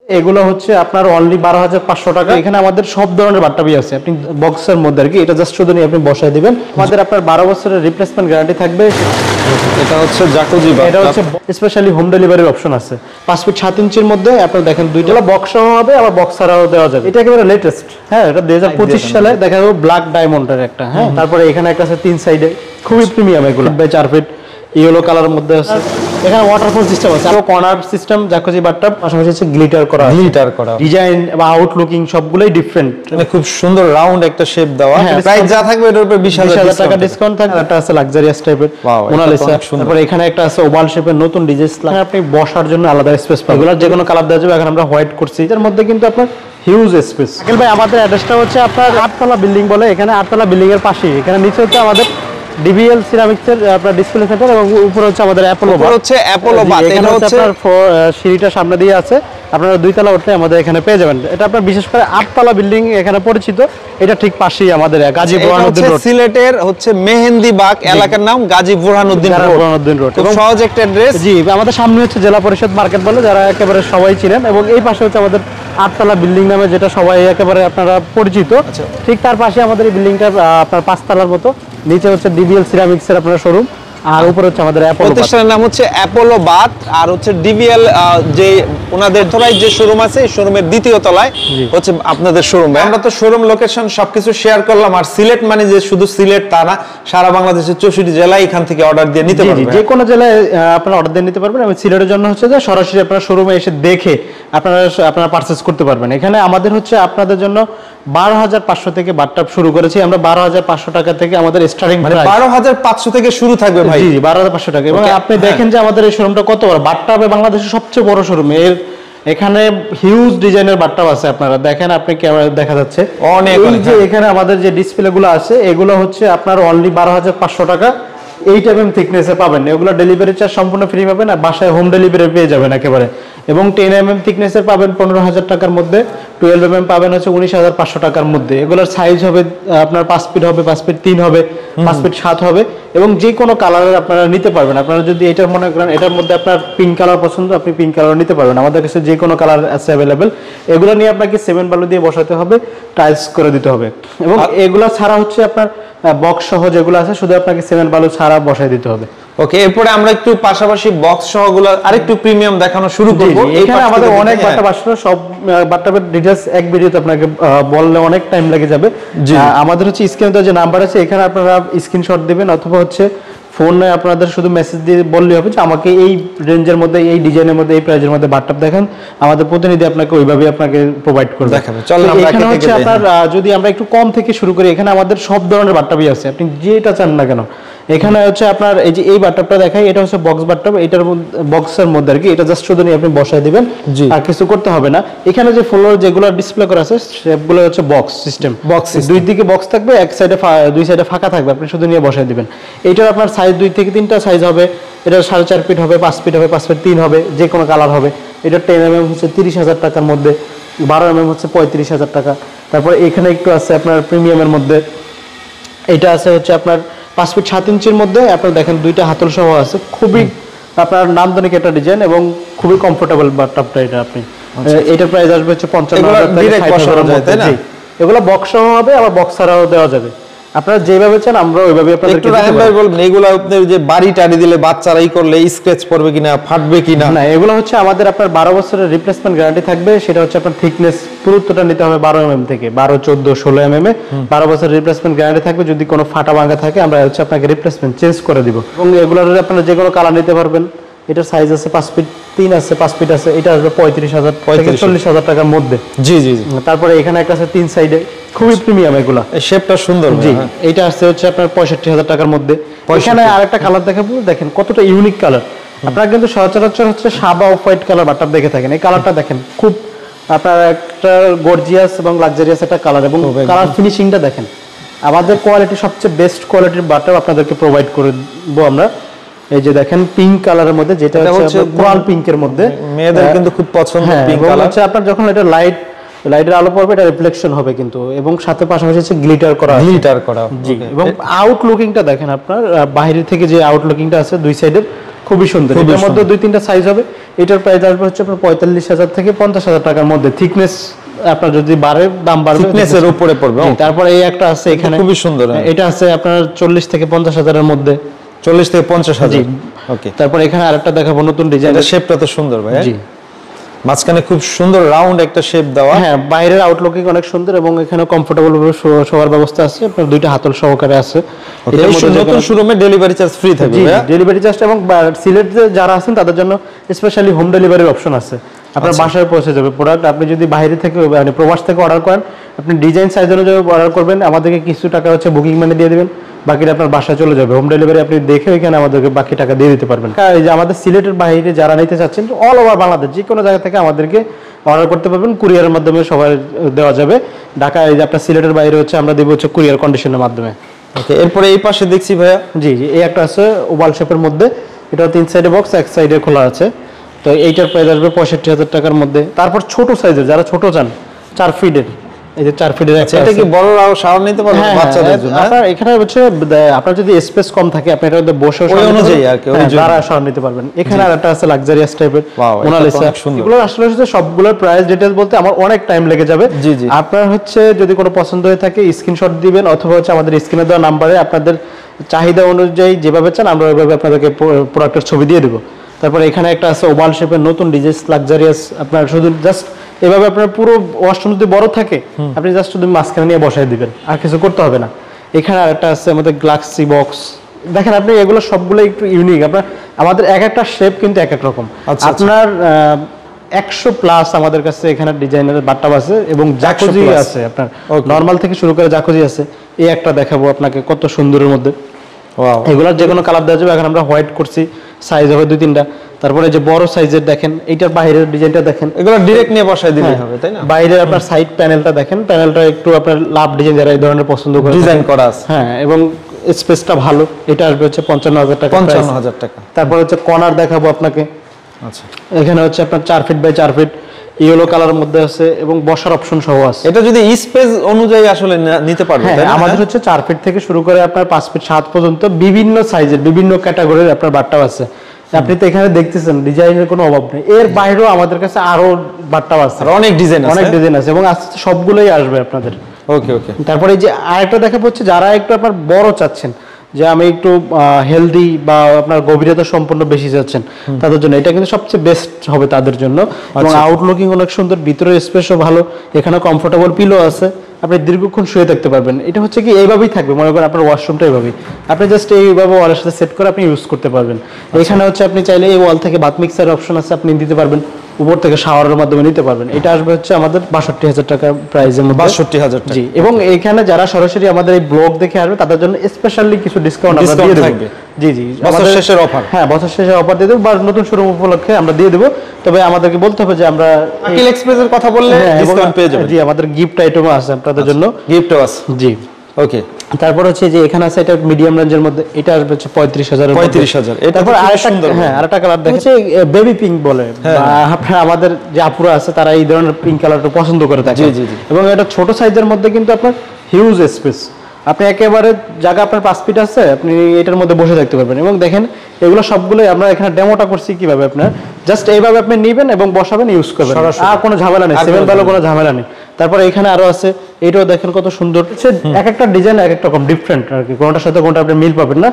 এগুলো হচ্ছে আপনার অনলি 12,500 টাকা। এখানে আমাদের সব ধরনের বাথটাবই আছে, আপনি বক্সের মধ্যে আর কি, এটা জাস্ট শুধু নিয়ে আপনি বসায় দিবেন। আমাদের আপনার 12 বছরের রিপ্লেসমেন্ট গ্যারান্টি থাকবে। এটা হচ্ছে জাকুজি বাথ, এটা হচ্ছে স্পেশালি হোম ডেলিভারির অপশন আছে। 5 ফিট 7 ইঞ্চির মধ্যে আপনারা দেখেন দুইটা বক্স সহ হবে, আবার বক্স ছাড়াও দেওয়া যাবে। এটা একেবারে লেটেস্ট, হ্যাঁ, এটা 2025 সালে দেখা যাবে ব্ল্যাক ডায়মন্ডের একটা, হ্যাঁ। তারপরে এখানে একটা আছে 3 সাইডে, খুবই প্রিমিয়াম, এগুলো 4 ফিট ইয়েলো কালারের মধ্যে আছে। এখানে ওয়াটারফল সিস্টেম আছে, আর কর্নার সিস্টেম জাকুজি বাথটাব, পাশাপাশি আছে গ্লিটার করা, ডিজাইন বা আউটলুকিং সবগুলাই ডিফারেন্ট, মানে খুব সুন্দর রাউন্ড একটা শেপ দেওয়া। প্রাইস যা থাকবে এটার উপর 20,000 টাকা ডিসকাউন্ট থাকবে। এটা আছে লাক্সারিয়াস টাইপের মোনালিসা। তারপরে এখানে একটা আছে ওভাল শেপের নতুন ডিজাইন, আপনি বসার জন্য আলাদা স্পেস পাবেন। এগুলোর যে কোনো কালার দেওয়া যাবে। এখন আমরা হোয়াইট করছি, এর মধ্যে কিন্তু আপনার হিউজ স্পেস। আকিল ভাই, আমাদের অ্যাড্রেসটা হচ্ছে আপনার 8তলা বিল্ডিং বলে, এখানে 8তলা বিল্ডিং এর পাশেই, এখানে নিচে হচ্ছে আমাদের ডিবিএল সিরামিক্সের আপনার ডিসপ্লে সেন্টার, এবং উপরে হচ্ছে আমাদের অ্যাপোলো বাথ। এটা হচ্ছে আপনার সিঁড়িটা সামনে দিয়ে আছে, আপনারা 2 তলা উঠলে আমাদের এখানে পেয়ে যাবেন। এটা আপনার বিশেষ করে 8তলা বিল্ডিং এখানে পরিচিত, এটা ঠিক পাশেই আমাদের গাজী বুরহানুদ্দিন রোড। সিলেটের হচ্ছে মেহেন্দিবাগ এলাকার নাম গাজী বুরহানুদ্দিন রোড। খুব সহজ একটা অ্যাড্রেস। জি, আমাদের সামনে হচ্ছে জেলা পরিষদ মার্কেট বলে, যারা একেবারে সবাই চিনেন, এবং এই পাশে হচ্ছে আমাদের 8তলা বিল্ডিং নামে, যেটা সবাই একেবারে আপনারা পরিচিত। ঠিক তার পাশে আমাদের এই বিল্ডিংটা আপনার 5 তলার মতো। নিচে হচ্ছে ডিবিএল সিরামিক্স এর আপনার শোরুম, আর উপরে হচ্ছে আমাদের অ্যাপোলো। প্রতিষ্ঠানের নাম হচ্ছে অ্যাপোলো বাথ, আর হচ্ছে ডিবিএল যে ওনাদের ধরাই যে শোরুম আছে, এই শোরুমের দ্বিতীয় তলায় হচ্ছে আপনাদের শোরুম। আমরা তো শোরুম লোকেশন সবকিছু শেয়ার করলাম। আর সিলেট মানে যে শুধু সিলেট তা না, সারা বাংলাদেশের 64 জেলায় এখান থেকে অর্ডার দিয়ে নিতে পারবেন। যে কোনো জেলায় আপনারা অর্ডার দিয়ে নিতে পারবেন। এবং সিলেটের জন্য হচ্ছে যে সরাসরি আপনারা শোরুমে এসে দেখে আপনারা পারচেজ করতে পারবেন। এখানে আমাদের হচ্ছে আপনাদের জন্য 12,500 থেকে বাথটাব শুরু করেছি আমরা। 12,500 টাকা থেকে আমাদের স্টার্টিং, মানে 12,500 থেকে শুরু থাকবে ভাই। জি, 12,500 টাকা। এবং আপনি দেখেন যে আমাদের এই শোরুমটা কত বড়। বাথটাবে বাংলাদেশের সবচেয়ে বড় শোরুম। এখানে হিউজ ডিজাইনের বাথটাব আছে, আপনারা দেখেন, আপনি ক্যামেরা দেখা যাচ্ছে অনেক। এই যে এখানে আমাদের যে ডিসপ্লে গুলো আছে, এগুলো হচ্ছে আপনার অনলি 12,500 টাকা। 8 mm থিকনেসে পাবেন। এগুলো ডেলিভারি চার্জ সম্পূর্ণ ফ্রি পাবেন, আর বাসায় হোম ডেলিভারি পেয়ে যাবেন একেবারে। এবং 10 mm থিকনেসের পাবেন 15,000 টাকার মধ্যে। 12 mm পাবেন হচ্ছে 19,500 টাকার মধ্যে। এগুলোর সাইজ হবে আপনার 5 ফিট হবে, 5 ফিট 3 হবে, 5 ফিট 7 হবে, এবং যে কোনো কালারের আপনারা নিতে পারবেন। আপনারা যদি এটার মনে করেন এটার মধ্যে আপনার পিঙ্ক কালার পছন্দ, আপনি পিঙ্ক কালার নিতে পারবেন। আমাদের কাছে যে কোনো কালার আছে অ্যাভেলেবেল। এগুলো নিয়ে আপনাকে সিমেন্ট বালু দিয়ে বসাতে হবে, টাইলস করে দিতে হবে। এবং এগুলো ছাড়া হচ্ছে আপনার বক্স সহ যেগুলো আছে, শুধু আপনাকে সিমেন্ট বালু ছাড়া বসায় দিতে হবে। ওকে, এরপরে আমরা একটু পাশাপাশি বক্স সহগুলো আরেকটু প্রিমিয়াম দেখানো শুরু করব। এখানে আমাদের অনেক বাথটাব আসলে, সব বাথটাবের ডিটেইলস এক ভিডিওতে আপনাকে বললে অনেক টাইম লেগে যাবে। আমাদের হচ্ছে স্ক্রিনে যে নাম্বার আছে, এখানে আপনারা স্ক্রিনশট দিবেন, অথবা হচ্ছে ফোনে আপনাদের শুধু মেসেজ দিয়ে বললেই হবে যে আমাকে এই রেঞ্জের মধ্যে, এই ডিজাইনের মধ্যে, এই প্রাইজের মধ্যে বাথটাব দেখেন। আমাদের প্রতিনিধি আপনাকে ওইভাবে আপনাকে প্রোভাইড করবে। এখানে হচ্ছে আপনার যদি আমরা একটু কম থেকে শুরু করি, এখানে আমাদের সব ধরনের বাথটাবই আছে, আপনি যেটা চান না কেন। এখানে হচ্ছে আপনার এই যে এই বাথটাবটা দেখাই, এটা হচ্ছে বক্স বাথটাব। এটার বক্সের মধ্যে আর কি, এটা জাস্ট শুধু নিয়ে আপনি বসায় দিবেন, আর কিছু করতে হবে না। এখানে যে ফ্লোর যেগুলো ডিসপ্লে করা আছে, সবগুলো হচ্ছে বক্স সিস্টেম। দুই দিকে বক্স থাকবে, এক সাইডে দুই সাইডে ফাঁকা থাকবে, আপনি শুধু নিয়ে বসায় দিবেন। এইটার আপনার সাইজ 2 থেকে 3টা সাইজ হবে। এটা 4.5 ফিট হবে, 5 ফিট হবে, 5 ফিট 3 হবে, যে কোনো কালার হবে। এটা 10 mm হচ্ছে 30,000 টাকার মধ্যে, 12 mm হচ্ছে 35,000 টাকা। তারপর এখানে একটু আছে আপনার প্রিমিয়ামের মধ্যে, এটা আছে হচ্ছে আপনার 5 ফিট 7 ইঞ্চির মধ্যে। আপনারা দেখেন দুইটা হাতল সহ আছে, খুবই আপনার নান্দনিক একটা ডিজাইন, এবং খুবই কমফোর্টেবল বাথটাবটা। এটা আপনি এটার প্রাইস আসবে হচ্ছে 55,000 টাকা। এগুলো বক্স সহ হবে, আবার বক্স ছাড়াও দেওয়া যাবে। আপনারা যেভাবে চান আমরা ওইভাবে আপনাদেরকে একটু রাহেন ভাই বলবেন, এগুলো আপনি যে বাড়ি টাড়ি দিলে বাচ্চারাই করলে স্ক্র্যাচ পড়বে কিনা, ফাটবে কিনা? না, এগুলো হচ্ছে আমাদের আপনার 12 বছরের রিপ্লেসমেন্ট গ্যারান্টি থাকবে। সেটা হচ্ছে আপনার থিকনেস পুরুত্বটা নিতে হবে 12 mm থেকে 12, 14, 16 mm এ 12 বছরের রিপ্লেসমেন্ট গ্যারান্টি থাকবে। যদি কোনো ফাটা ভাঙা থাকে, আমরা হচ্ছে আপনাকে রিপ্লেসমেন্ট চেঞ্জ করে দিব। এবং এগুলোর আপনারা যে কোনো কালার নিতে পারবেন। এটার সাইজ আছে 5 ফিট 3 আছে, 5 ফিট আছে। এটা আসবে 35,000 থেকে 40,000 টাকার মধ্যে। জি জি জি। তারপরে এখানে একটা আছে 3 সাইডে, খুবই প্রিমিয়াম। এগুলা শেপটা সুন্দর। জি, এটা আসছে হচ্ছে আপনার 65,000 টাকার মধ্যে। এখানে আরেকটা কালার দেখাবো, দেখেন কতটা ইউনিক কালার। আপনারা কিন্তু সচরাচর হচ্ছে সাদা অফ হোয়াইট কালার বাথটাব দেখে থাকেন। এই কালারটা দেখেন, খুব আপনার একটা গর্জিয়াস এবং লাক্সারিয়াস একটা কালার, এবং কালার ফিনিশিংটা দেখেন। আমাদের কোয়ালিটি সবচেয়ে বেস্ট কোয়ালিটির বাথটাব আপনাদেরকে প্রোভাইড করব আমরা। এই যে দেখেন পিঙ্ক কালারের মধ্যে, যেটা হচ্ছে কোরাল পিঙ্কের মধ্যে, মেয়েদের কিন্তু খুব পছন্দ পিঙ্ক কালার। হচ্ছে আপনার যখন এটা লাইটের আলো পড়বে, এটা রিফ্লেকশন হবে কিন্তু, এবং সাথে পাশাপাশি হচ্ছে গ্লিটার করা। জি, এবং আউটলুকিংটা দেখেন আপনার, বাইরে থেকে যে আউটলুকিংটা আছে দুই সাইডের, খুবই সুন্দর। এর মধ্যে 2-3টা সাইজ হবে। এটার প্রাইস আসবে হচ্ছে আপনার 45,000 থেকে 50,000 টাকার মধ্যে। থিকনেস আপনার যদি বাড়ে দাম বাড়বে, থিকনেসের উপরে পড়বে। তারপরে এই একটা আছে এখানে খুবই সুন্দর, এটা আছে আপনার 40 থেকে 50,000 এর মধ্যে। 40 থেকে 50,000। ওকে, তারপর এখানে আরেকটা দেখাবো নতুন ডিজাইন। এটা শেপটা তো সুন্দর ভাই। জি, মাঝখানে খুব সুন্দর রাউন্ড একটা শেপ দেওয়া। হ্যাঁ, বাইরের আউটলুকিং অনেক সুন্দর এবং এখানে কমফোর্টেবল ভাবে শোয়ার ব্যবস্থা আছে। আপনার দুইটা হাতল সহকারে আছে। এটার মধ্যে নতুন শোরুমে ডেলিভারি চার্জ ফ্রি থাকবে। ডেলিভারি চার্জ এবং সিলেট যারা আছেন তাদের জন্য স্পেশালি হোম ডেলিভারির অপশন আছে। আপনার বাসায় পৌঁছে যাবে প্রোডাক্ট। আপনি যদি বাইরে থেকে মানে প্রবাস থেকে অর্ডার করেন, আপনি ডিজাইন সাইজ অনুযায়ী অর্ডার করবেন, আমাদেরকে কিছু টাকা হচ্ছে বুকিং মানি দিয়ে দিবেন, বাকিটা আপনার বাসায় চলে যাবে। হোম ডেলিভারি আপনি দেখে এখানে আমাদেরকে বাকি টাকা দিয়ে দিতে পারবেন। এই যে আমাদের সিলেটের বাইরে যারা নিতে চাচ্ছেন, অল ওভার বাংলাদেশ যে কোনো জায়গা থেকে আমাদেরকে অর্ডার করতে পারবেন। কুরিয়ারের মাধ্যমে সবাই দেওয়া যাবে। ঢাকা এই যে আপনার সিলেটের বাইরে হচ্ছে আমরা দেবো হচ্ছে কুরিয়ার কন্ডিশনের মাধ্যমে। ওকে, এরপরে এই পাশে দেখছি ভাইয়া। জি, এই একটা আছে ওভাল শেপের মধ্যে। এটা 3 সাইডে বক্স, এক সাইডে খোলা আছে। তো এইটার প্রাইস আসবে 65,000 টাকার মধ্যে। তারপর ছোট সাইজের যারা ছোট চান, 4 ফিটের, এই যে 4 ফিটের আছে। এটা কি বড়রাও শাওয়ার নিতে পারবে বাচ্চাদের জন্য? আপনার এখানে হচ্ছে আপনার যদি স্পেস কম থাকে আপনি এটার মধ্যে বসে ওই অনুযায়ী আর কি যারা শাওয়ার নিতে পারবেন। এখানে আরেকটা আছে লাক্সারিয়াস টাইপের মোনালিসা। এগুলো আসলে হচ্ছে সবগুলোর প্রাইস ডিটেইলস বলতে আমার অনেক টাইম লেগে যাবে। আপনার হচ্ছে যদি কোনো পছন্দ হয়ে থাকে স্ক্রিনশট দিবেন, অথবা হচ্ছে আমাদের স্ক্রিনে দেওয়া নাম্বারে আপনাদের চাহিদা অনুযায়ী যেভাবে চান আমরা ওইভাবে আপনাদেরকে প্রোডাক্টের ছবি দিয়ে দেবো। তারপরে এখানে একটা আছে ওভাল শেপের নতুন ডিজাইন লাক্সারিয়াস। আপনার শুধু জাস্ট এভাবে আপনার পুরো ওয়াশরুম যদি বড় থাকে আপনি জাস্ট শুধু মাঝখানে নিয়ে বসাই দিবেন, আর কিছু করতে হবে না। এখানে আরেকটা আছে আমাদের গ্লাক্সি বক্স। দেখেন আপনি এগুলো সবগুলো একটু ইউনিক। আপনার আমাদের এক একটা শেপ কিন্তু এক এক রকম। আপনার 100+ আমাদের কাছে এখানে ডিজাইনের বাট্টাব আছে এবং জাকুজি আছে। আপনার নরমাল থেকে শুরু করে জাকুজি আছে। এই একটা দেখাবো আপনাকে কত সুন্দরের মধ্যে। এগুলোর যে কোনো কালার দেওয়া যাবে। এখন আমরা হোয়াইট করছি, সাইজ হবে 2-3টা। তারপরে যে বড় সাইজের দেখেন, এইটার বাইরের ডিজাইনটা দেখেন, এগুলো ডাইরেক্ট নিয়ে বসায় দিলেই হবে, তাই না? বাইরের আপনার সাইড প্যানেলটা দেখেন, প্যানেলটা একটু আপনার লাভ ডিজাইন যারা এই ধরনের পছন্দ করে ডিজাইন করা আছে। হ্যাঁ, এবং স্পেসটা ভালো। এটা আসবে হচ্ছে 55,000 টাকা। 55,000 টাকা। তারপর হচ্ছে কর্নার দেখাবো আপনাকে। আচ্ছা, এখানে হচ্ছে আপনার 4 ফিট বাই 4 ফিট ইয়েলো কালারের মধ্যে আছে এবং বসার অপশন সহ আছে। এটা যদি স্পেস অনুযায়ী আসলে নিতে পারবে, তাই না? আমাদের হচ্ছে 4 ফিট থেকে শুরু করে আপনার 5 ফিট 7 পর্যন্ত বিভিন্ন সাইজের বিভিন্ন ক্যাটাগরির আপনার বাট্টাব আছে। আপনি তো এখানে দেখতেছেন ডিজাইনের কোনো অভাব নেই। এর বাইরেও আমাদের কাছে আরো বাট্টাব আছে, অনেক ডিজাইন আছে এবং আস্তে সবগুলোই আসবে আপনাদের। ওকে ওকে। তারপরে এই যে আরেকটা দেখাবো হচ্ছে যারা একটু আপনার বড় চাচ্ছেন, যে আমি একটু হেলদি বা আপনার গভীরতা সম্পন্ন বেশি যাচ্ছেন, তাদের জন্য এটা কিন্তু সবচেয়ে বেস্ট হবে তাদের জন্য। এবং আউটলুকিং অনেক সুন্দর, ভিতরের স্পেসও ভালো, এখানে কমফোর্টেবল পিলো আছে, আপনি দীর্ঘক্ষণ শুয়ে থাকতে পারবেন। এটা হচ্ছে কি এইভাবেই থাকবে, মনে করেন আপনার ওয়াশরুমটা এইভাবেই, আপনি জাস্ট এইভাবে ওয়ালের সাথে সেট করে আপনি ইউজ করতে পারবেন। এখানে হচ্ছে আপনি চাইলে এই ওয়াল থেকে বাথ মিক্সার অপশন আছে, আপনি দিতে পারবেন, উপর থেকে শাওয়ারের মাধ্যমে নিতে পারবেন। এটা আসবে হচ্ছে আমাদের 62,000 টাকা প্রাইসের মধ্যে। 62,000 টাকা। জি, এবং এখানে যারা সরাসরি আমাদের এই ব্লগ দেখে আসবে তাদের জন্য স্পেশালি কিছু ডিসকাউন্ট আমরা দিয়ে দেব। জি জি, বছর শেষের অফার। হ্যাঁ, বছর শেষের অফার দিয়ে দেব বা নতুন শোরুম উপলক্ষে আমরা দিয়ে দেব। তবে আমাদেরকে বলতে হবে যে আমরা আকিল এক্সপ্রেসের কথা বললে ডিসকাউন্ট পেয়ে যাবেন। জি, আমাদের গিফট আইটেমও আছে আপনাদের জন্য। গিফটও আছে। জি, ওকে। তারপর হচ্ছে যে এখানে আছে এটা মিডিয়াম রেঞ্জের মধ্যে, এটা আসবে হচ্ছে 35,000 এর 35,000। এটা তারপর আরেকটা কালার দেখেন, হচ্ছে বেবি পিঙ্ক বলে, আপনারা আমাদের যে আপুরা আছে তারা এই ধরনের পিঙ্ক কালারটা পছন্দ করে থাকে। জি জি জি। এবং এটা ছোট সাইজের মধ্যে কিন্তু আপনার হিউজ স্পেস, আপনি একেবারে জায়গা আপনার 5 ফিট আছে, আপনি এটার মধ্যে বসে থাকতে পারবেন। এবং দেখেন এগুলো সবগুলোই আমরা এখানে ডেমোটা করছি কিভাবে আপনার জাস্ট এইভাবে আপনি নেবেন এবং বসাবেন, ইউজ করবেন, আর কোনো ঝামেলা নেই, সেভেন বেলো কোনো ঝামেলা নেই। তারপরে এখানে আরো আছে, এটাও দেখেন কত সুন্দর, এক একটা ডিজাইন এক একটা রকম ডিফারেন্ট আর কি, কোনটার সাথে কোনটা আপনি মিল পাবেন না,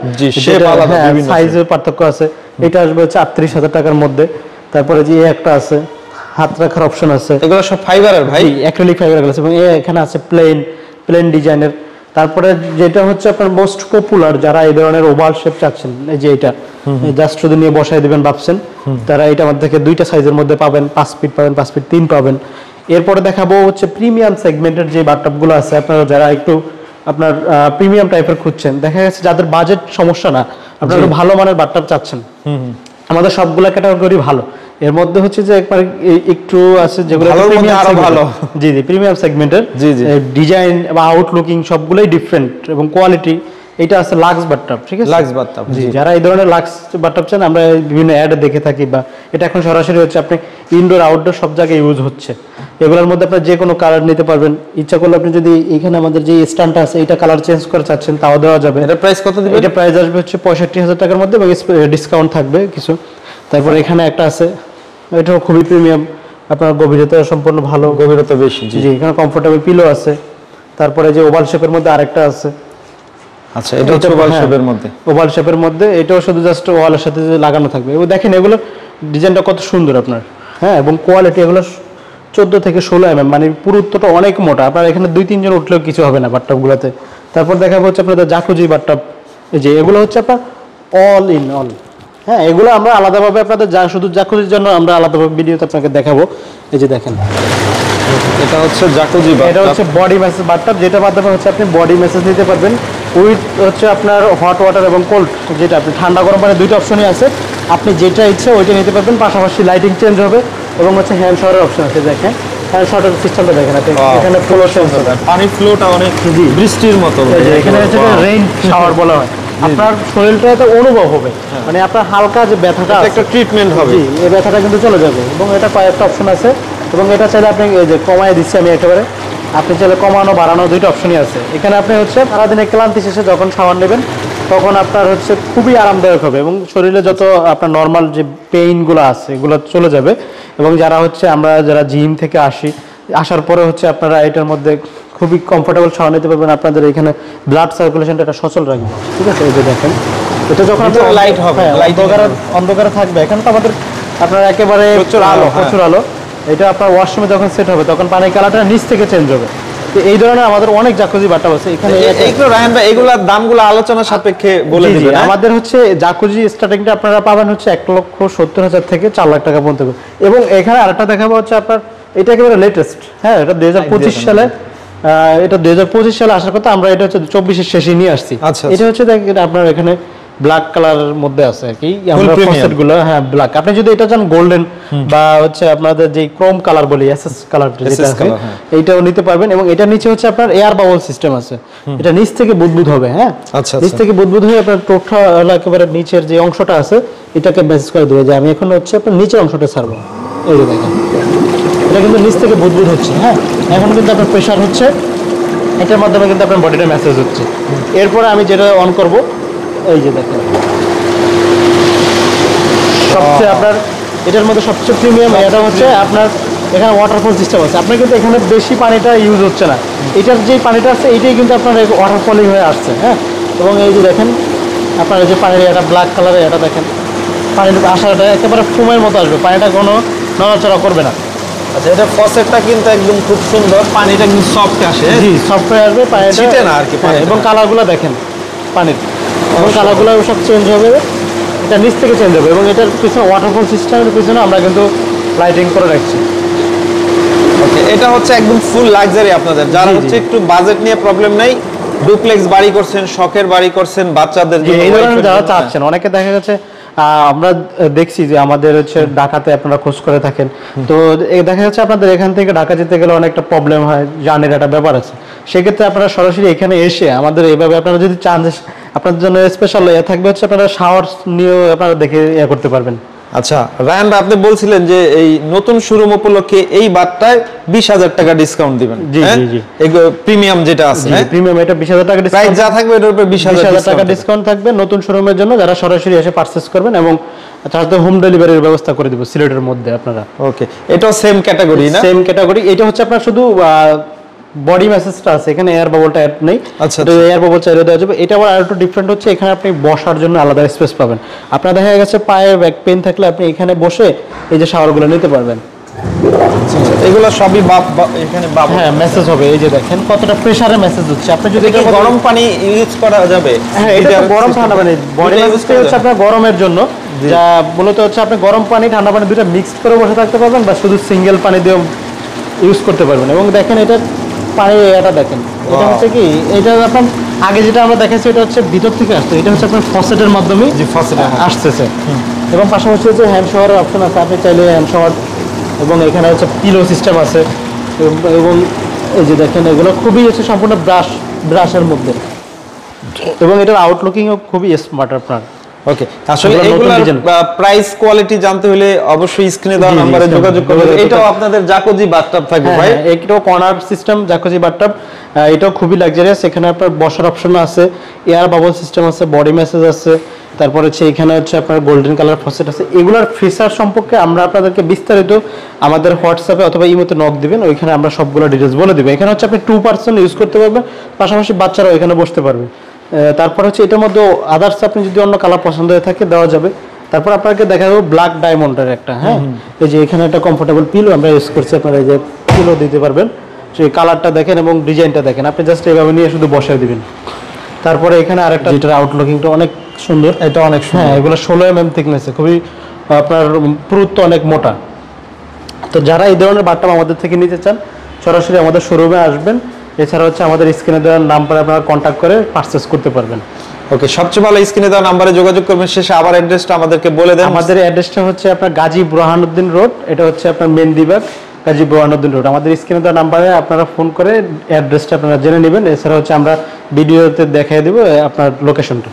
সাইজের পার্থক্য আছে। এটা আসবে হচ্ছে 38,000 টাকার মধ্যে। তারপরে যে একটা আছে হাত রাখার অপশন আছে, এগুলো সব ফাইবারের ভাই, অ্যাক্রিলিক ফাইবারের আছে। এবং এখানে আছে প্লেন ডিজাইনের। তারপরে যেটা হচ্ছে আপনার মোস্ট পপুলার, যারা এই ধরনের ওভাল শেপ চাচ্ছেন, এই যে এটা জাস্ট শুধু নিয়ে বসাই দিবেন ভাবছেন, তারা এটা আমাদের থেকে দুইটা সাইজের মধ্যে পাবেন, 5 ফিট পাবেন, 5 ফিট 3 পাবেন। এরপরে দেখাবো হচ্ছে প্রিমিয়াম সেগমেন্টের যে বাথটাবগুলো আছে, আপনারা যারা একটু আপনার প্রিমিয়াম টাইপের খুঁজছেন, দেখা গেছে যাদের বাজেট সমস্যা না, আপনারা ভালো মানের বাথটাব চাচ্ছেন, আমাদের সবগুলা ক্যাটাগরি ভালো। এর মধ্যে হচ্ছে যে একবার একটু আছে যেগুলো আরো ভালো, জি জি, প্রিমিয়াম সেগমেন্টের ডিজাইন বা আউটলুকিং সবগুলোই ডিফারেন্ট এবং কোয়ালিটি এটা আছে লাক্স বাথটাব, ঠিক আছে? লাক্স বাথটাব, জি, যারা এই ধরনের লাক্স বাথটাব চান, আমরা বিভিন্ন অ্যাড দেখে থাকি, বা এটা এখন সরাসরি হচ্ছে আপনি ইনডোর আউটডোর সব জায়গায় ইউজ হচ্ছে। এগুলোর মধ্যে আপনি যে কোনো কালার নিতে পারবেন, ইচ্ছা করলে আপনি যদি এখানে আমাদের যে স্ট্যান্ডটা আছে এটা কালার চেঞ্জ করে চাচ্ছেন তাও দেওয়া যাবে। এটা প্রাইস কত দিবেন? এটা প্রাইস আসবে হচ্ছে 65,000 টাকার মধ্যে, এবং ডিসকাউন্ট থাকবে কিছু। তারপর এখানে একটা আছে, এটাও খুবই প্রিমিয়াম, আপনার গভীরতা সম্পূর্ণ ভালো, গভীরতা বেশি। জি, এখানে কমফোর্টেবল পিলো আছে। তারপরে যে ওভাল শেপের মধ্যে আরেকটা আছে। আচ্ছা, এটা হচ্ছে ওভাল শেপের মধ্যে, ওভাল শেপের মধ্যে এটাও শুধু জাস্ট ওয়ালের সাথে লাগানো থাকবে। এবং দেখেন এগুলো ডিজাইনটা কত সুন্দর আপনার, হ্যাঁ, এবং কোয়ালিটি এগুলো 14 থেকে 16 mm, মানে পুরুত্বটা অনেক মোটা। আপনার এখানে 2-3 জন উঠলেও কিছু হবে না বাথটাবগুলোতে। তারপর দেখাবো হচ্ছে আপনাদের জাকুজি বাথটাব, এই যে এগুলো হচ্ছে আপনার অল ইন অল, হ্যাঁ, এগুলো আমরা আলাদাভাবে আপনাদের শুধু জাকুজির জন্য আমরা আলাদাভাবে ভিডিওতে আপনাকে দেখাবো। এই যে দেখেন, এটা হচ্ছে জাকুজি বাথটাব, এটা হচ্ছে বডি ম্যাসেজ বাথটাব, যেটার মাধ্যমে হচ্ছে আপনি বডি ম্যাসেজ নিতে পারবেন উইথ হচ্ছে আপনার হট ওয়াটার এবং কোল্ড, যেটা আপনি ঠান্ডা গরম পানি দুইটা অপশনই আছে, আপনি যেটা ইচ্ছা ওইটা নিতে পারবেন। পাশাপাশি লাইটিং চেঞ্জ হবে এবং হচ্ছে হ্যান্ড শাওয়ারের অপশন আছে। দেখেন হ্যান্ড শাওয়ারের সিস্টেমটা দেখেন আপনি, এখানে ফ্লো চেঞ্জ হবে, পানি ফ্লোটা অনেক বৃষ্টির মতো, এখানে হচ্ছে রেইন শাওয়ার বলা হয়। আপনার শরীরটাতে অনুভব হবে, মানে আপনার হালকা যে ব্যথাটা একটা ট্রিটমেন্ট হবে, জি, এই ব্যথাটা কিন্তু চলে যাবে। এবং এটা কয়েকটা অপশন আছে, এবং এটা চাইলে আপনি এই যে কমায় দিচ্ছি আমি একেবারে, আপনি চাইলে কমানো বাড়ানো দুইটা অপশনই আছে এখানে। আপনি হচ্ছে সারাদিনে ক্লান্তি শেষে যখন শাওয়ার নেবেন তখন আপনার হচ্ছে খুবই আরামদায়ক হবে, এবং শরীরে যত আপনার নর্মাল যে পেইনগুলো আছে এগুলো চলে যাবে। এবং যারা হচ্ছে আমরা যারা জিম থেকে আসার পরে হচ্ছে আপনারা এটার মধ্যে খুবই কমফোর্টেবল শাওয়ার নিতে পারবেন। আপনাদের এখানে ব্লাড সার্কুলেশনটা এটা সচল রাখবে, ঠিক আছে? এই যে দেখেন, এটা যখন লাইট হবে, অন্ধকারে থাকবে, এখানে তো আমাদের আপনার একেবারে প্রচুর আলো, প্রচুর আলো। এটা আপনার ওয়াশরুমে যখন সেট হবে তখন পানির কালারটা নিচ থেকে চেঞ্জ হবে। তো এই ধরনের আমাদের অনেক জাকুজি বাথটাব আছে এখানে। এইগুলো রায়হান ভাই, এগুলোর দামগুলো আলোচনা সাপেক্ষে বলে দিবেন। আমাদের হচ্ছে জাকুজি স্টার্টিংটা আপনারা পাবেন হচ্ছে 1,70,000 থেকে 4 লাখ টাকা পর্যন্ত। এবং এখানে আরেকটা দেখাবো হচ্ছে আপনার, এটা একেবারে লেটেস্ট, হ্যাঁ, এটা 2025 সালে, এটা 2025 সালে আসার কথা, আমরা এটা হচ্ছে 24-এর শেষে নিয়ে আসছি। এটা হচ্ছে দেখেন আপনার এখানে ব্ল্যাক কালারের মধ্যে আছে আর কি, আমরা ফসেট গুলো, হ্যাঁ, ব্ল্যাক। আপনি যদি এটা চান গোল্ডেন বা হচ্ছে আপনাদের যে ক্রোম কালার বলি, এসএস কালার যেটা আছে, এইটাও নিতে পারবেন। এবং এটা নিচে হচ্ছে আপনার এয়ার বাবল সিস্টেম আছে, এটা নিচ থেকে বুদবুদ হবে, হ্যাঁ, নিচ থেকে বুদবুদ হয়ে আপনার টোটাল একেবারে নিচের যে অংশটা আছে এটাকে মেসেজ করে দেবে যে আমি এখন হচ্ছে আপনার নিচের অংশটা ছাড়বো। এই যে দেখেন, এটা কিন্তু নিচ থেকে বুদবুদ হচ্ছে, হ্যাঁ, এখন কিন্তু আপনার প্রেশার হচ্ছে, এটার মাধ্যমে কিন্তু আপনার বডিটা মেসেজ হচ্ছে। এরপরে আমি যেটা অন করব, এই যে দেখেন, সবচেয়ে আপনার এটার মধ্যে সবচেয়ে প্রিমিয়াম এটা হচ্ছে আপনার এখানে ওয়াটারফল সিস্টেম আছে। আপনার কিন্তু এখানে বেশি পানিটা ইউজ হচ্ছে না, এটার যে পানিটা আছে এইটাই কিন্তু আপনার ওয়াটারফলই হয়ে আসছে, হ্যাঁ। এবং এই যে দেখেন আপনার এই যে পানির এটা ব্ল্যাক কালারের, এটা দেখেন পানির আসাটা একেবারে ফোমের মতো আসবে, পানিটা কোনো নড়াচড়া করবে না। আচ্ছা, এটা ফসেটটা কিন্তু একদম খুব সুন্দর, পানিটা কিন্তু সফট আসে, জি, সফট হয়ে আসবে, পানিটা ছিটে না আর কি। এবং কালারগুলো দেখেন পানির, এবং কালারগুলো সব চেঞ্জ হবে, এটা নিচ থেকে চেঞ্জ হবে। এবং এটার পিছনে ওয়াটারফল সিস্টেমের পিছনে আমরা কিন্তু লাইটিং করে রাখছি। ওকে, এটা হচ্ছে একদম ফুল লাক্সারি আপনাদের, যারা হচ্ছে একটু বাজেট নিয়ে প্রবলেম নাই, ডুপ্লেক্স বাড়ি করছেন, শখের বাড়ি করছেন, বাচ্চাদের জন্য এই ধরনের যারা চাচ্ছেন, অনেকে দেখা গেছে আমরা দেখছি যে আমাদের হচ্ছে ঢাকাতে আপনারা খোঁজ করে থাকেন, তো দেখা যাচ্ছে আপনাদের এখান থেকে ঢাকা যেতে গেলে অনেকটা প্রবলেম হয়, জার্নির একটা ব্যাপার আছে। সেক্ষেত্রে আপনারা সরাসরি এখানে এসে আমাদের এইভাবে আপনারা যদি চান যে আপনাদের জন্য স্পেশাল থাকবে হচ্ছে আপনারা শাওয়ার নিয়েও আপনারা দেখে করতে পারবেন। আচ্ছা রায়ান ভাই, আপনি বলছিলেন যে এই নতুন শোরুম উপলক্ষে এই বারটায় 20,000 টাকা ডিসকাউন্ট দিবেন। জি জি জি, এগুলো প্রিমিয়াম যেটা আছে, প্রিমিয়াম, এটা 20,000 টাকা ডিসকাউন্ট, প্রাইস যা থাকবে এটার উপর 20,000 টাকা ডিসকাউন্ট থাকবে নতুন শোরুমের জন্য যারা সরাসরি এসে পারচেজ করবেন। এবং তাদের হোম ডেলিভারির ব্যবস্থা করে দিব সিলেটের মধ্যে আপনারা। ওকে, এটাও সেম ক্যাটাগরি না? Same category. এটা হচ্ছে আপনার শুধু বডি মেসেজটা আছে, এখানে এয়ার বাবলটা অ্যাড নেই। আচ্ছা, তো এয়ার বাবল চাইলে দেওয়া যাবে। এটা আবার আরেকটু ডিফারেন্ট হচ্ছে, এখানে আপনি বসার জন্য আলাদা স্পেস পাবেন। আপনার দেখা গেছে পায়ে ব্যাক পেইন থাকলে আপনি এখানে বসে এই যে শাওয়ারগুলো নিতে পারবেন। এগুলো সবই এখানে হ্যাঁ, মেসেজ হবে। এই যে দেখেন কতটা প্রেসারে মেসেজ হচ্ছে। আপনি যদি গরম পানি ইউজ করা যাবে, হ্যাঁ, এটা গরম ঠান্ডা পানি, বডি মেসেজটা হচ্ছে আপনার গরমের জন্য, যা মূলত হচ্ছে আপনি গরম পানি ঠান্ডা পানি দুটো মিক্সড করে বসে থাকতে পারবেন, বা শুধু সিঙ্গেল পানি দিয়ে ইউজ করতে পারবেন। এবং দেখেন এটা পানি, এটা দেখেন, এটা হচ্ছে কি, এটা আপনার আগে যেটা আমরা দেখাচ্ছি এটা হচ্ছে ভিতর থেকে আসছে, এটা হচ্ছে আপনার ফসেটের মাধ্যমে আসতেছে। এবং পাশাপাশি হচ্ছে হ্যান্ড শাওয়ারের অপশন আছে, আপনি চাইলে হ্যান্ড শাওয়ার, এবং এখানে হচ্ছে পিলো সিস্টেম আছে। এবং এই যে দেখেন এগুলো খুবই হচ্ছে সম্পূর্ণ ব্রাশের মধ্যে, এবং এটার আউটলুকিংও খুবই স্মার্ট আপনার। ওকে, আসলে এগুলোর প্রাইস কোয়ালিটি জানতে হলে অবশ্যই স্ক্রিনে দেওয়া নম্বরে যোগাযোগ করবেন। এটাও আপনাদের জাকুজি বাথটাব থাকবে ভাই? এটাও কর্নার সিস্টেম জাকুজি বাথটাব, এটাও খুবই লাক্সারিয়াস। এখানে আপনার বসার অপশন আছে, এয়ার বাবল সিস্টেম আছে, বডি ম্যাসেজ আছে, তারপরে হচ্ছে এখানে হচ্ছে আপনার গোল্ডেন কালার ফসেট আছে। এগুলোর ফিচার সম্পর্কে আমরা আপনাদেরকে বিস্তারিত আমাদের হোয়াটসঅ্যাপে অথবা ইমোতে নক দিবেন, ওইখানে আমরা সবগুলো ডিটেলস বলে দেবো। এখানে হচ্ছে আপনি 2 পার্সন ইউজ করতে পারবেন, পাশাপাশি বাচ্চারাও এখানে বসতে পারবে। তারপর হচ্ছে এটার মধ্যে আদার্স আপনি যদি অন্য কালার পছন্দ হয়ে থাকে দেওয়া যাবে। তারপর আপনাকে দেখা যাবে ব্ল্যাক ডায়মন্ডের একটা, হ্যাঁ এই যে এখানে একটা কমফোর্টেবল পিলো আমরা ইউজ করছি, আপনারা এই যে পিলো দিতে পারবেন। সেই কালারটা দেখেন এবং ডিজাইনটা দেখেন, আপনি জাস্ট এইভাবে নিয়ে শুধু বসায় দিবেন। তারপরে এখানে আরেকটা, যেটার আউটলুকিংটা অনেক সুন্দর, এটা অনেক সুন্দর। হ্যাঁ এগুলো 16 mm থিকনেসে, খুবই আপনার পুরুত্ব অনেক মোটা। তো যারা এই ধরনের বাথটাব আমাদের থেকে নিতে চান সরাসরি আমাদের শোরুমে আসবেন, এছাড়া হচ্ছে আমাদের স্ক্রিনে দেওয়ার নাম্বারে আপনারা কন্ট্যাক্ট করে পারচেজ করতে পারবেন। ওকে, সবচেয়ে ভালো স্ক্রিনে দেওয়া নাম্বারে যোগাযোগ করবেন। শেষে আবার অ্যাড্রেসটা আমাদেরকে বলে দেন। আমাদের অ্যাড্রেসটা হচ্ছে আপনার গাজী বুরহানুদ্দিন রোড, এটা হচ্ছে আপনার মেন্দিবাগ গাজী বুরহানুদ্দিন রোড। আমাদের স্ক্রিনে দেওয়া নাম্বারে আপনারা ফোন করে অ্যাড্রেসটা আপনারা জেনে নেবেন। এছাড়া হচ্ছে আমরা ভিডিওতে দেখিয়ে দেবো আপনার লোকেশনটা।